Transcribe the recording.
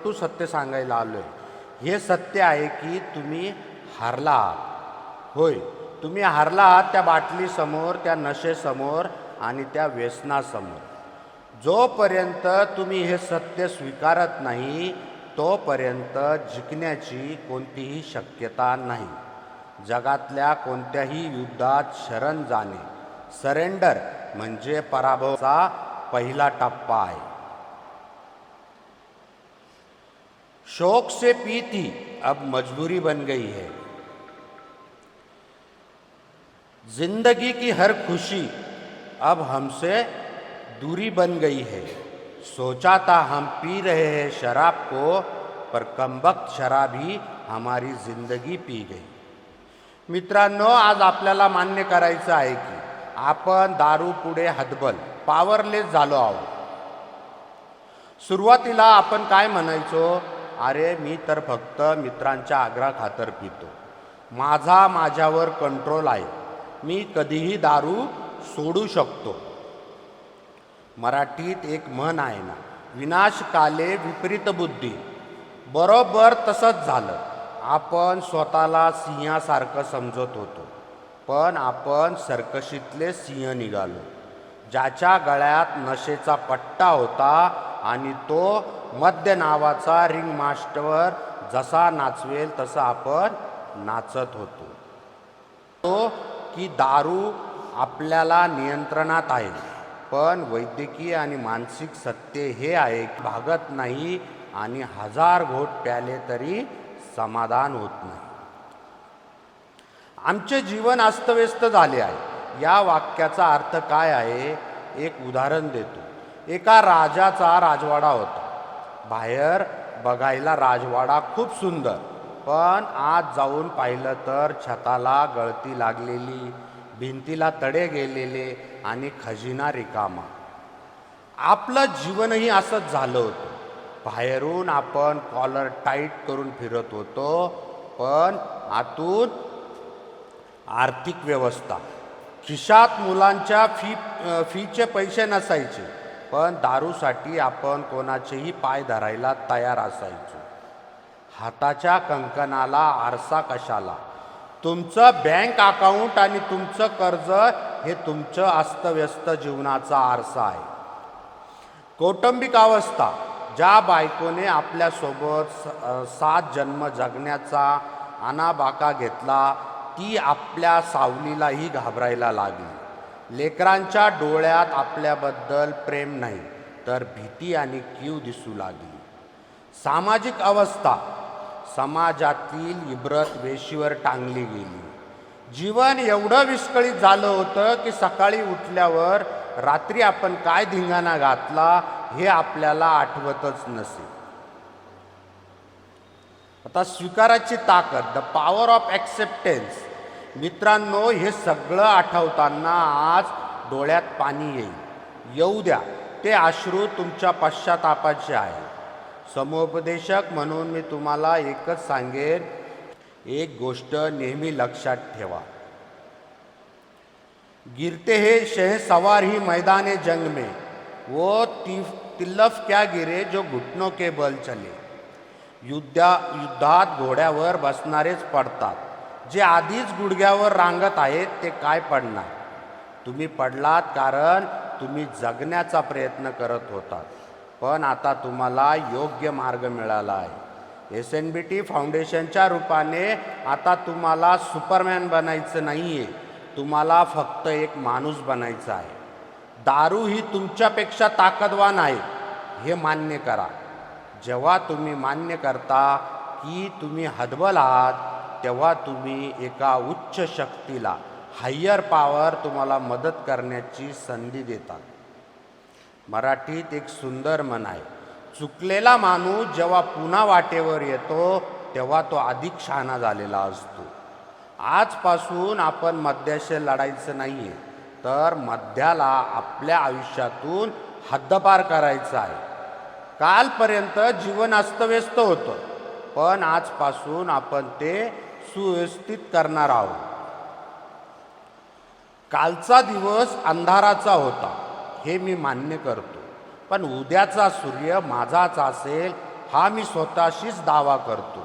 कटू सत्य सांगायला आलोय. हे सत्य आहे की तुम्ही हारला आहात. होय, तुम्ही हारला आहात त्या बाटलीसमोर, त्या नशेसमोर आणि त्या व्यसनासमोर. जोपर्यंत तुम्ही हे सत्य स्वीकारत नाही तोपर्यंत जिंकण्याची कोणतीही शक्यता नाही. जगातल्या कोणत्याही युद्धात शरण जाणे, सरेंडर म्हणजे पराभवाचा पहिला टप्पा आहे. शौक से पी थी, अब मजबूरी बन गई है. जिंदगी की हर खुशी अब हमसे दूरी बन गई है. सोचा था हम पी रहे हैं शराब को, पर कमबख्त शराब ही हमारी जिंदगी पी गई. मित्रांनो, आज आपल्याला मान्य करायचं आहे की आपण दारू पुढे हतबल, पॉवरलेस झालो आहोत. सुरुवातीला आपण काय म्हणायचो? अरे मी तर फक्त मित्रांच्या आग्रहाखातर पितो, माझ्यावर कंट्रोल आहे, मी कधीही दारू सोडू शकतो. मराठीत एक म्हण आहे ना, विनाश काले विपरीत बुद्धी. बरोबर तसंच झालं. आपण स्वतःला सिंहासारखं समजत होतो, पण आपण सर्कशीतले सिंह निघालो. ज्याच्या गळ्यात नशेचा पट्टा होता आणि तो मद्य नावाचा रिंग मास्टरवर जसा नाचवेल तसं आपण नाचत होतो. तो की दारू आपल्याला नियंत्रणात आहे, पण वैद्यकीय आणि मानसिक सत्य हे आहे की भागत नाही आणि 1000 घोट प्याले तरी समाधान होत नाही. आमचे जीवन अस्तव्यस्त झाले आहे. या वाक्याचा अर्थ काय आहे? एक उदाहरण देतो. एका राजाचा राजवाडा होता. बाहेर बघायला राजवाडा खूप सुंदर, पण आत जाऊन पाहिलं तर छताला गळती लागलेली, भिंतीला तडे गेलेले आणि खजिना रिकामा. आपलं जीवनही असंच झालं होतं. बाहेरून आपण कॉलर टाईट करून फिरत होतो, पण आतून आर्थिक व्यवस्था. खिशात मुलांच्या फीचे पैसे नसायचे, पण दारूसाठी आपण कोणाचेही पाय धरायला तयार असायचो. हाताच्या कंकणाला आरसा कशाला? तुमचं बँक अकाउंट आणि तुमचं कर्ज हे तुमचं अस्तव्यस्त जीवनाचा आरसा आहे. कौटुंबिक अवस्था. ज्या बायकोने आपल्यासोबत 7 जन्म जगण्याचा आनाबाका घेतला, ती आपल्या सावलीलाही घाबरायला लागली. लेकरांच्या डोळ्यात आपल्याबद्दल प्रेम नाही तर भीती आणि कीव दिसू लागली. सामाजिक अवस्था. समाजातील इब्रत वेशीवर टांगली गेली. जीवन एवढं विस्कळीत झालं होतं की सकाळी उठल्यावर रात्री आपण काय धिंगाणा घातला हे आपल्याला आठवतच नसे. आता स्वीकाराची ताकद, द पॉवर ऑफ ॲक्सेप्टन्स. मित्रांनो, हे सगळं आठवताना आज डोळ्यात पाणी येऊ द्या. ते अश्रू तुमच्या पश्चातापाचे आहे. समुपदेशक म्हणून मी तुम्हाला एकच सांगेन, एक गोष्ट नेहमी लक्षात ठेवा. गिरते हे शहसवार ही मैदाने जंग में, वो तिल्लफ क्या गिरे जो घुटनों के बल चले. युद्धात घोड्यावर बसणारेच पडतात. जे आधीच गुडघ्यावर रांगत आहेत ते काय पडणार? तुम्ही पडलात कारण तुम्ही जगण्याचा प्रयत्न करत होतात, पण आता तुम्हाला योग्य मार्ग मिळाला आहे. SNBT फाउंडेशनच्या रूपाने आता तुम्हाला सुपरमॅन बनायचं नाही आहे, तुम्हाला फक्त एक माणूस बनायचा आहे. दारू ही तुमच्यापेक्षा ताकदवान आहे हे मान्य करा. जेव्हा तुम्ही मान्य करता की तुम्ही हतबल आहात, तेव्हा तुम्ही एका उच्च शक्तीला, हायर पॉवर तुम्हाला मदत करण्याची संधी देतात. मराठीत एक सुंदर म्हण आहे, चुकलेला माणूस जेव्हा पुन्हा वाटेवर येतो तेव्हा तो अधिक शहाणा झालेला असतो. आजपासून आपण मद्याशी लढायचं नाही आहे, तर मद्याला आपल्या आयुष्यातून हद्दपार करायचं आहे. कालपर्यंत जीवन अस्तव्यस्त होतं, पण आजपासून आपण ते सुव्यवस्थित करणार आहोत. कालचा दिवस अंधाराचा होता हे मी मान्य करतो, पण उद्याचा सूर्य माझाच असेल हा मी स्वतःशीच दावा करतो.